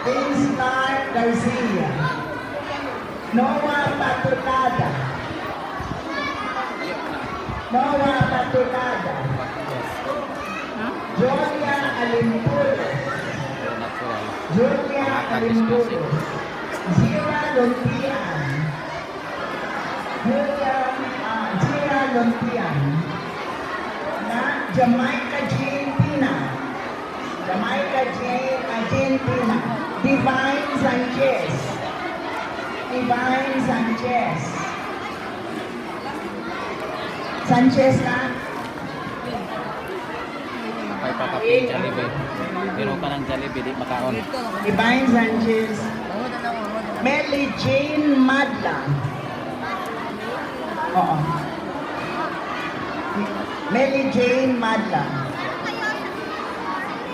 Vince Clark Garcia, Noah Patulada, Noah Patulada, Julia Alimpuro, Julia Alimpuro, Zira Lontian, Zira Lontian, na Jamaica Jane Pina, Jamaica Jane Pina, Divine Sanchez, Divine Sanchez, Sanchez na? Ay, papapin Jollibee. Pero ka ng Jollibee, di makaon. Divine Sanchez, Melly Jane Madla. Oo. Melly Jane Madla.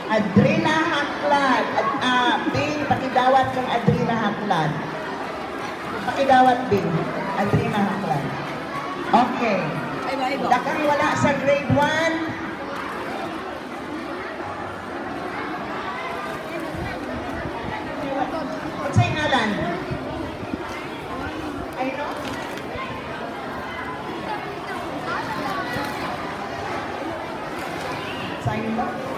Adrina Haklad. Bing, pakidawat kang Adrina Haklad. Pakidawat, Bing. Adrina Haklad. Okay. Dakang wala sa grade 1. Sa ngalan? Ay, no? Sign ba?